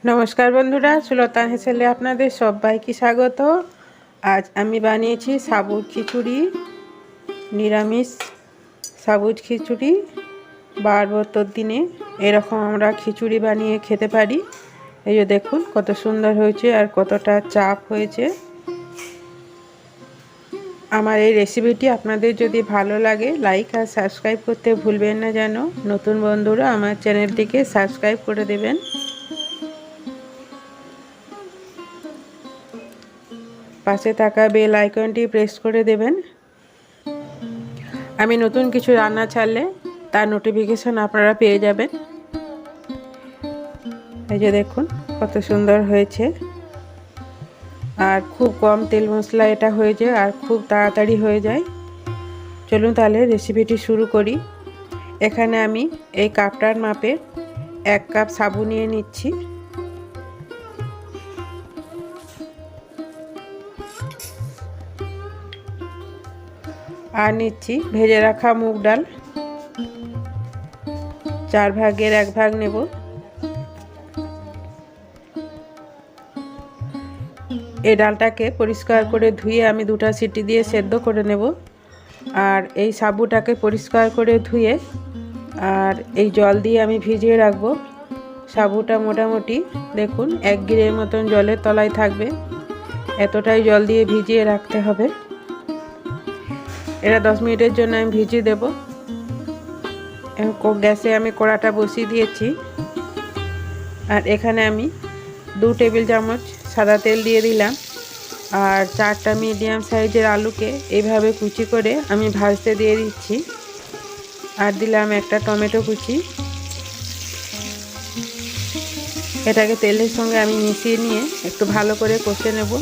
नमस्कार बंधुरा सुलतान हेसेले आपनादेर सबाइके स्वागत। आज आमी बानिয়েছি साबुर खिचुड़ी, निरामिष साबुर खिचुड़ी। बारबतर दिने एरकम आमरा खिचुड़ी बानिয়ে খেতে পারি। এই যে দেখুন কত সুন্দর হয়েছে আর কতটা চাপ হয়েছে। আমার এই রেসিপিটি আপনাদের যদি ভালো লাগে লাইক আর সাবস্ক্রাইব করতে ভুলবেন না যেন। নতুন বন্ধুরা আমার চ্যানেলটিকে সাবস্ক্রাইব করে দেবেন। পাশে থাকা বেল আইকনটি প্রেস করে দেবেন। আমি নতুন কিছু রান্না ছাড়লে তার নোটিফিকেশন আপনারা পেয়ে যাবেন। এই যে দেখুন কত সুন্দর হয়েছে আর খুব কম তেল মশলা এটা হয়ে যায় আর খুব তাড়াতাড়ি হয়ে যায়। চলুন তাহলে রেসিপিটি শুরু করি। এখানে আমি এই কাপটার মাপে 1 কাপ সাবু নিয়ে নিচ্ছি। আর নিচ্ছি ভেজে রাখা মুগ ডাল, 4 ভাগের 1 ভাগ নেব। এই ডালটাকে পরিষ্কার করে ধুয়ে আমি 2টা সিটি দিয়ে সেদ্ধ করে নেব। আর এই সাবুটাকে পরিষ্কার করে ধুয়ে আর এই জল দিয়ে আমি ভিজিয়ে রাখব। সাবুটা মোটামুটি দেখুন 1 গিরের মতন জলের তলায় থাকবে, এতটাই জল দিয়ে ভিজিয়ে রাখতে হবে। এটা 10 মিনিটের জন্য আমি ভিজিয়ে দেব। গ্যাসে আমি কড়াটা বসিয়ে দিয়েছি আর এখানে আমি 2 টেবিল চামচ সাদা তেল দিয়ে দিলাম আর 4টা মিডিয়াম সাইজের আলুকে এইভাবে কুচি করে আমি ভাজতে দিয়ে দিচ্ছি। আর দিলাম একটা টমেটো কুচি। এটাকে তেলের সঙ্গে আমি মিশিয়ে নিয়ে একটু ভালো করে কষে নেব।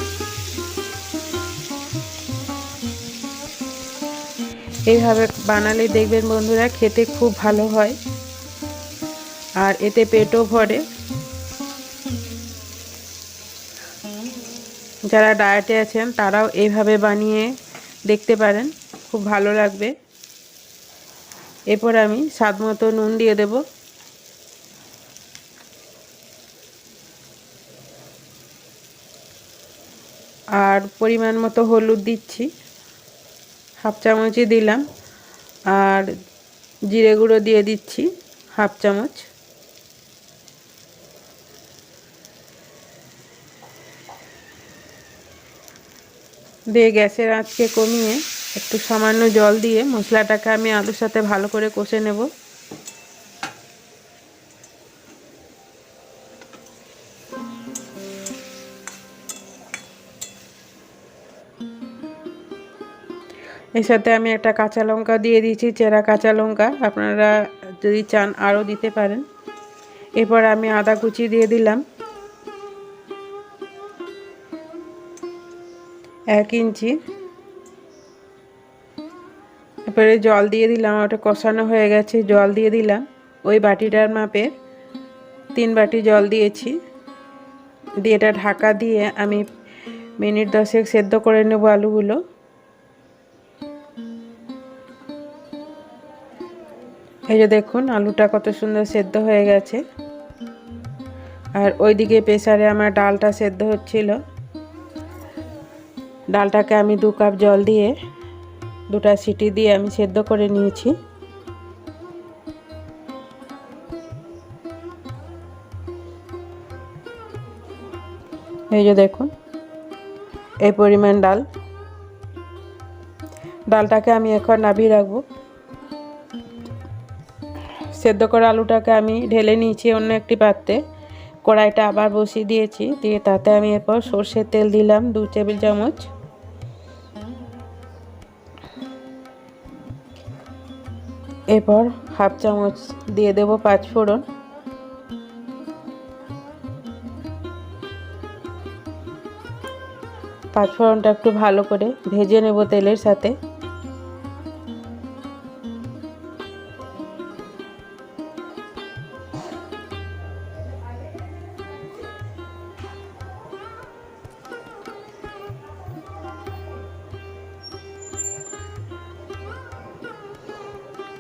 এইভাবে বানালে দেখবেন বন্ধুরা খেতে খুব ভালো হয় আর এতে পেটও ভরে। যারা ডায়েটে আছেন তারাও এইভাবে বানিয়ে দেখতে পারেন, খুব ভালো লাগবে। এরপর আমি স্বাদমতো নুন দিয়ে দেব। আর পরিমাণ মতো হলুদ দিচ্ছি, 1/2 চামচই দিলাম। আর জিরে গুঁড়ো দিয়ে দিচ্ছি 1/2 চামচ। দিয়ে গ্যাসের আঁচকে কমিয়ে একটু সামান্য জল দিয়ে মশলাটাকে আমি আলুর সাথে ভালো করে কষে নেব। এর সাথে আমি একটা কাঁচা লঙ্কা দিয়ে দিয়েছি, চেরা কাঁচা লঙ্কা, আপনারা যদি চান আরও দিতে পারেন। এরপর আমি আদা কুচি দিয়ে দিলাম 1 ইঞ্চি। এরপরে জল দিয়ে দিলাম, ওটা কষানো হয়ে গেছে, জল দিয়ে দিলাম ওই বাটিটার মাপে 3 বাটি জল দিয়েছি। দিয়ে এটা ঢাকা দিয়ে আমি মিনিট 10 সেদ্ধ করে নেব আলুগুলো। এই যে দেখুন আলুটা কত সুন্দর সেদ্ধ হয়ে গেছে। আর ওইদিকে প্রেসারে আমার ডালটা সেদ্ধ হচ্ছিল। ডালটাকে আমি 2 কাপ জল দিয়ে 2টা সিটি দিয়ে আমি সেদ্ধ করে নিয়েছি। এই যে দেখুন এই পরিমাণ ডালটাকে আমি এখন নামিয়ে রাখবো। সেদ্ধ করা আলুটাকে আমি ঢেলে নিয়েছি অন্য একটি পাত্রে। কড়াইটা আবার বসিয়ে দিয়েছি, দিয়ে তাতে আমি এরপর সরষের তেল দিলাম 2 টেবিল চামচ। এরপর 1/2 চামচ দিয়ে দেব 5 ফোড়ন। পাঁচফোড়নটা একটু ভালো করে ভেজে নেব তেলের সাথে।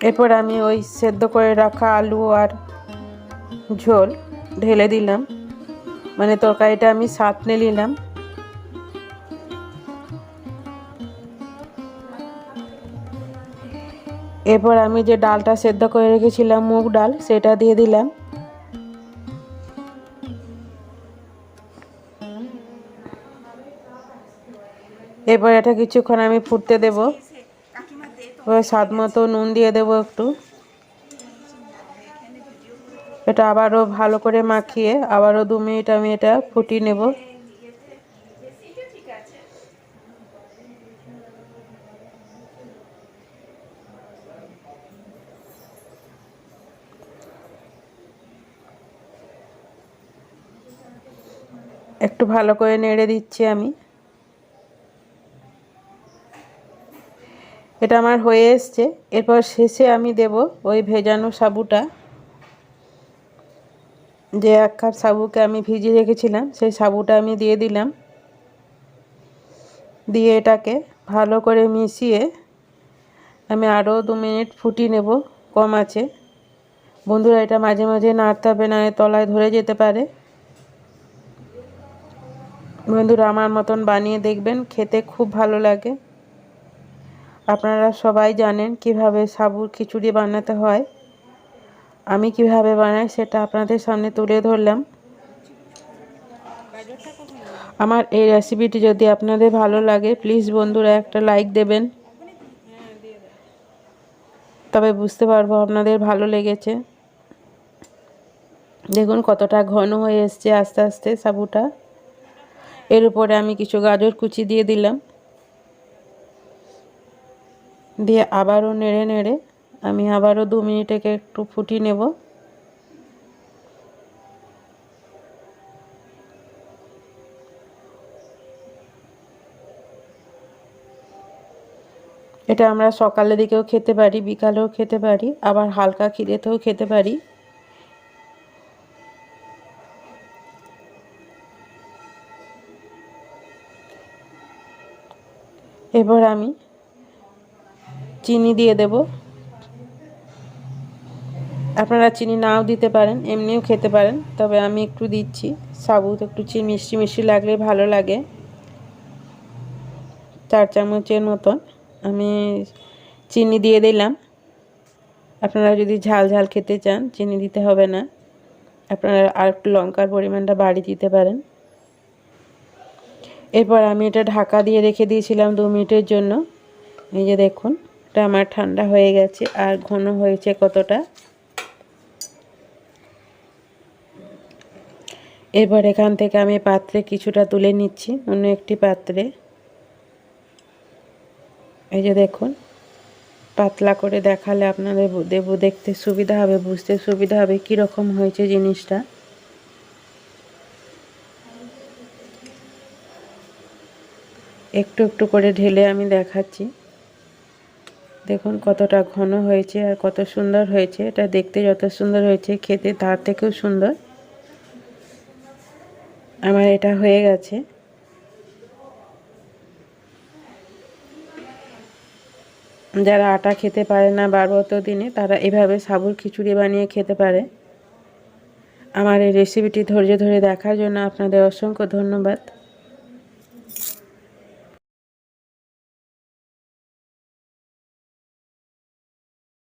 এরপর আমি ওই সেদ্ধ করে রাখা আলু আর ঝোল ঢেলে দিলাম। মানে তরকারিটা আমি সাঁতলে নিলাম। এরপর আমি যে ডালটা সেদ্ধ করে রেখেছিলাম মুগ ডাল, সেটা দিয়ে দিলাম। এরপর এটা কিছুক্ষণ আমি ফুটতে দেব। এবার স্বাদ মতো নুন দিয়ে দেবো একটু। এটা আবারও ভালো করে মাখিয়ে আবারও 2 মিনিট আমি এটা ফুটিয়ে নেব। একটু ভালো করে নেড়ে দিচ্ছি আমি। এটা আমার হয়ে এসছে। এরপর শেষে আমি দেব ওই ভেজানো সাবুটা, যে 1 কাপ সাবুকে আমি ভিজিয়ে রেখেছিলাম, সেই সাবুটা আমি দিয়ে দিলাম। দিয়ে এটাকে ভালো করে মিশিয়ে আমি আরও 2 মিনিট ফুটিয়ে নেব কম আঁচে। বন্ধুরা, এটা মাঝে মাঝে নাড়তে হবে, না তলায় ধরে যেতে পারে। বন্ধুরা, আমার মতন বানিয়ে দেখবেন, খেতে খুব ভালো লাগে। আপনারা সবাই জানেন কিভাবে সাবুর খিচুড়ি বানাতে হয়। আমি কিভাবে বানাই সেটা আপনাদের সামনে তুলে ধরলাম। আমার এই রেসিপিটি যদি আপনাদের ভালো লাগে, প্লিজ বন্ধুরা একটা লাইক দেবেন, তবে বুঝতে পারবো আপনাদের ভালো লেগেছে। দেখুন কতটা ঘন হয়ে এসছে আস্তে আস্তে সাবুটা। এর উপরে আমি কিছু গাজর কুচি দিয়ে দিলাম। দিয়ে আবারও নেড়ে নেড়ে আমি আবারও 2 মিনিট একে একটু ফুটিয়ে নেব। এটা আমরা সকালের দিকেও খেতে পারি, বিকালেও খেতে পারি, আবার হালকা খিদেতেও খেতে পারি। এবার আমি চিনি দিয়ে দেব। আপনারা চিনি নাও দিতে পারেন, এমনিও খেতে পারেন, তবে আমি একটু দিচ্ছি। সাবুত একটু মিষ্টি মিষ্টি লাগলে ভালো লাগে। 4 চামচের মতন আমি চিনি দিয়ে দিলাম। আপনারা যদি ঝাল ঝাল খেতে চান চিনি দিতে হবে না, আপনারা আর একটু লঙ্কার পরিমাণটা বাড়িয়ে দিতে পারেন। এরপর আমি এটা ঢাকা দিয়ে রেখে দিয়েছিলাম 2 মিনিটের জন্য। এই যে দেখুন, এটা আমার ঠান্ডা হয়ে গেছে আর ঘন হয়েছে কতটা। এরপর এখান থেকে আমি পাত্রে কিছুটা তুলে নিচ্ছি, অন্য একটি পাত্রে। এই যে দেখুন, পাতলা করে দেখালে আপনাদের দেখতে সুবিধা হবে, বুঝতে সুবিধা হবে কীরকম হয়েছে জিনিসটা। একটু একটু করে ঢেলে আমি দেখাচ্ছি। দেখুন কতটা ঘন হয়েছে আর কত সুন্দর হয়েছে। এটা দেখতে যত সুন্দর হয়েছে, খেতে তার থেকেও সুন্দর। আমার এটা হয়ে গেছে। যারা আটা খেতে পারে না বারবত দিনে, তারা এভাবে সাবুর খিচুড়ি বানিয়ে খেতে পারে। আমার এই রেসিপিটি ধৈর্য ধরে দেখার জন্য আপনাদের অসংখ্য ধন্যবাদ।